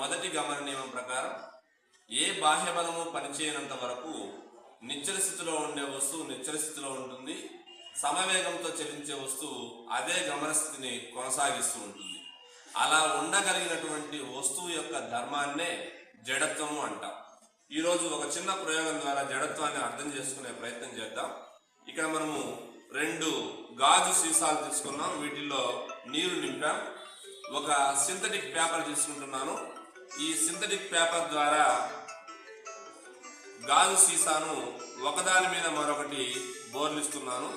మొదటి గమన నియమం ప్రకారం ఏ బాహ్య బలము పనిచేయనంత వరకు నిశ్చల స్థితిలో ఉండే వస్తువు నిశ్చల స్థితిలో ఉంటుంది, సమవేగంతో చలించే వస్తువు అదే గమన స్థితిని కొనసాగిస్తూ ఉంటుంది. అలా ఉండగలిగినటువంటి వస్తువు యొక్క ధర్మాన్నే జడత్వము అంటాం. ఈరోజు ఒక చిన్న ప్రయోగం ద్వారా జడత్వాన్ని అర్థం చేసుకునే ప్రయత్నం చేద్దాం. ఇక్కడ మనము 2 గాజు సీసాలు తీసుకున్నాం, వీటిల్లో నీరు నింపాం. ఒక సింథటిక్ పేపర్ తీసుకుంటున్నాను. ఈ సింథటిక్ పేపర్ ద్వారా గాజు సీసాను ఒకదాని మీద మరొకటి బోర్లిస్తున్నాను.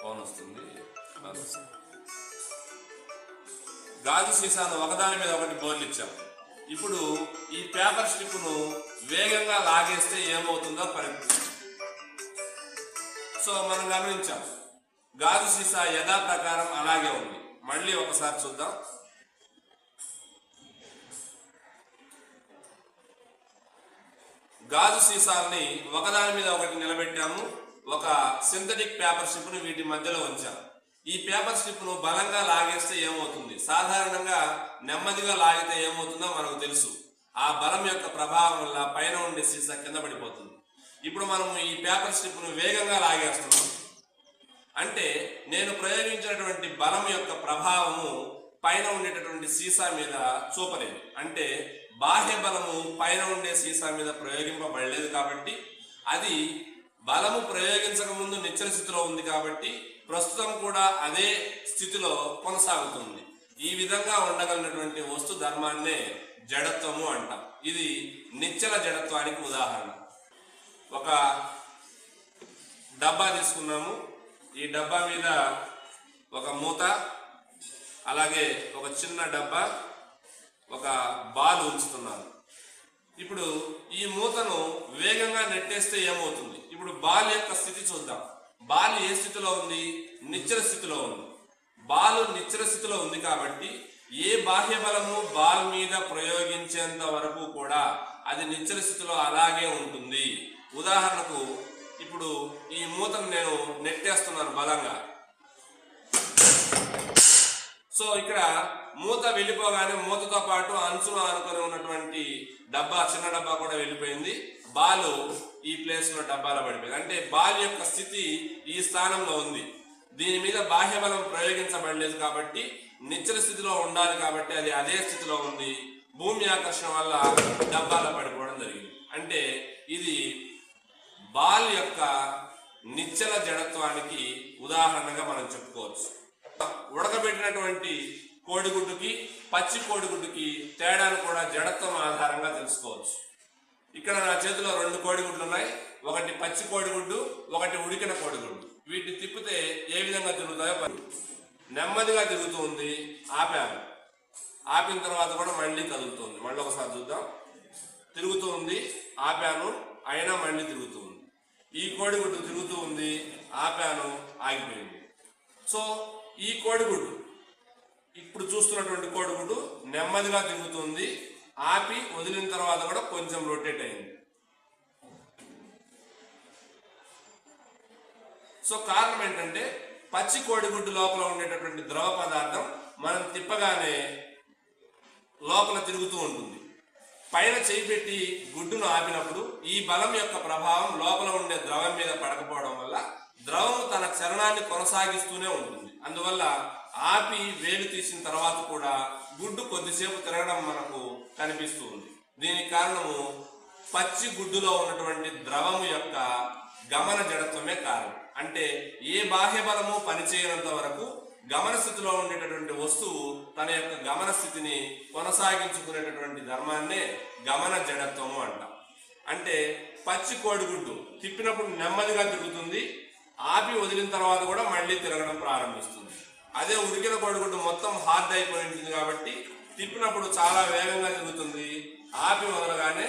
వస్తుంది గాజు సీసాను ఒకదాని మీద ఒకటి బోర్లిచ్చాం. ఇప్పుడు ఈ పేపర్ స్ట్రిప్ను వేగంగా లాగేస్తే ఏమవుతుందో పరీక్షిస్తాం. సో మనం గమనించాం, గాజు సీసా యథాప్రకారం అలాగే ఉంది. మళ్ళీ ఒకసారి చూద్దాం. గాజు సీసాలని ఒకదాని మీద ఒకటి నిలబెట్టాము. ఒక సింథటిక్ పేపర్ స్ట్రిప్ను వీటి మధ్యలో ఉంచాం. ఈ పేపర్ స్ట్రిప్ను బలంగా లాగేస్తే ఏమవుతుంది? సాధారణంగా నెమ్మదిగా లాగితే ఏమవుతుందో మనకు తెలుసు. ఆ బలం యొక్క ప్రభావం వల్ల పైన ఉండే సీసా కింద పడిపోతుంది. ఇప్పుడు మనము ఈ పేపర్ స్ట్రిప్ను వేగంగా లాగేస్తున్నాం. అంటే నేను ప్రయోగించినటువంటి బలం యొక్క ప్రభావము పైన ఉండేటటువంటి సీసా మీద చూపలేదు. అంటే బాహ్య బలము పైన ఉండే సీసా మీద ప్రయోగింపబడలేదు కాబట్టి, అది బలము ప్రయోగించక ముందు నిశ్చల స్థితిలో ఉంది కాబట్టి ప్రస్తుతం కూడా అదే స్థితిలో కొనసాగుతుంది. ఈ విధంగా ఉండగలిగినటువంటి వస్తు ధర్మాన్నే జడత్వము అంటాం. ఇది నిశ్చల జడత్వానికి ఉదాహరణ. ఒక డబ్బా తీసుకున్నాము. ఈ డబ్బా మీద ఒక మూత, అలాగే ఒక చిన్న డబ్బా, ఒక బాల్ ఉంచుతున్నాను. ఇప్పుడు ఈ మూతను వేగంగా నెట్టేస్తే ఏమవుతుంది? ఇప్పుడు బాల్ యొక్క స్థితి చూద్దాం. బాల్ ఏ స్థితిలో ఉంది? నిశ్చల స్థితిలో ఉంది. బాల్ నిశ్చల స్థితిలో ఉంది కాబట్టి ఏ బాహ్య బలము బాల్ మీద ప్రయోగించేంత వరకు కూడా అది నిశ్చల స్థితిలో అలాగే ఉంటుంది. ఉదాహరణకు ఇప్పుడు ఈ మూతను నేను నెట్టేస్తున్నాను బలంగా. సో ఇక్కడ మూత వెళ్ళిపోగానే మూతతో పాటు అంచును ఆనుకొని ఉన్నటువంటి డబ్బా, చిన్న డబ్బా కూడా వెళ్ళిపోయింది. బాలు ఈ ప్లేస్ లో డబ్బాలో పడిపోయింది. అంటే బాల్ యొక్క స్థితి ఈ స్థానంలో ఉంది. దీని మీద బాహ్య బలం ప్రయోగించబడలేదు కాబట్టి నిశ్చల స్థితిలో ఉండాలి కాబట్టి అది అదే స్థితిలో ఉంది. భూమి ఆకర్షణ వల్ల డబ్బాలో పడిపోవడం జరిగింది. అంటే ఇది బాల్ యొక్క నిశ్చల జడత్వానికి ఉదాహరణగా మనం చెప్పుకోవచ్చు. ఉడకబెట్టినటువంటి కోడిగుడ్డుకి పచ్చి కోడిగుడ్డుకి తేడాను కూడా జడత్వం ఆధారంగా తెలుసుకోవచ్చు. ఇక్కడ నా చేతిలో 2 కోడిగుడ్లు ఉన్నాయి. ఒకటి పచ్చి కోడిగుడ్డు, ఒకటి ఉడికిన కోడిగుడ్డు. వీటిని తిప్పితే ఏ విధంగా తిరుగుతాయో నెమ్మదిగా తిరుగుతుంది. ఆపాను. ఆపిన తర్వాత కూడా మళ్ళీ కదులుతుంది. మళ్ళీ ఒకసారి చూద్దాం. తిరుగుతూ ఉంది. ఆపాను, అయినా మళ్ళీ తిరుగుతుంది. ఈ కోడిగుడ్డు తిరుగుతూ ఉంది. ఆపాను, ఆగిపోయింది. సో ఈ కోడిగుడ్డు, ఇప్పుడు చూస్తున్నటువంటి కోడిగుడ్డు నెమ్మదిగా తిరుగుతుంది. ఆపి వదిలిన తర్వాత కూడా కొంచెం రొటేట్ అయింది. సో కారణం ఏంటంటే పచ్చి కోడిగుడ్డు లోపల ఉండేటటువంటి ద్రవ పదార్థం మనం తిప్పగానే లోపల తిరుగుతూ ఉంటుంది. పైన చేయి పెట్టి గుడ్డును ఆపినప్పుడు ఈ బలం యొక్క ప్రభావం లోపల ఉండే ద్రవం మీద పడకపోవడం వల్ల ద్రవం తన చలనాన్ని కొనసాగిస్తూనే ఉంటుంది. అందువల్ల ఆపి వేలు తీసిన తర్వాత కూడా గుడ్డు కొద్దిసేపు తిరగడం మనకు కనిపిస్తుంది. దీనికి కారణము పచ్చి గుడ్డులో ఉన్నటువంటి ద్రవము యొక్క గమన జడత్వమే కారణం. అంటే ఏ బాహ్య బలము పనిచేయనంత వరకు గమన స్థితిలో ఉండేటటువంటి వస్తువు తన యొక్క గమన స్థితిని కొనసాగించుకునేటటువంటి ధర్మాన్నే గమన జడత్వము అంటాం. అంటే పచ్చి కోడిగుడ్డు తిప్పినప్పుడు నెమ్మదిగా తిరుగుతుంది. ఆపి వదిలిన తర్వాత కూడా మళ్ళీ తిరగడం ప్రారంభిస్తుంది. అదే ఉడికిన కోడిగుడ్డు మొత్తం హార్డ్ అయిపోయి ఉంటుంది కాబట్టి తిప్పినప్పుడు చాలా వేగంగా తిరుగుతుంది. ఆపి వదలగానే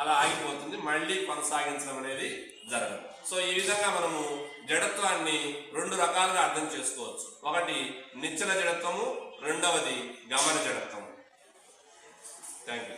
అలా ఆగిపోతుంది. మళ్ళీ కొనసాగించడం అనేది జరగదు. సో ఈ విధంగా మనము జడత్వాన్ని 2 రకాలుగా అర్థం చేసుకోవచ్చు. ఒకటి నిశ్చల జడత్వము, రెండవది గమన జడత్వము. Thank you.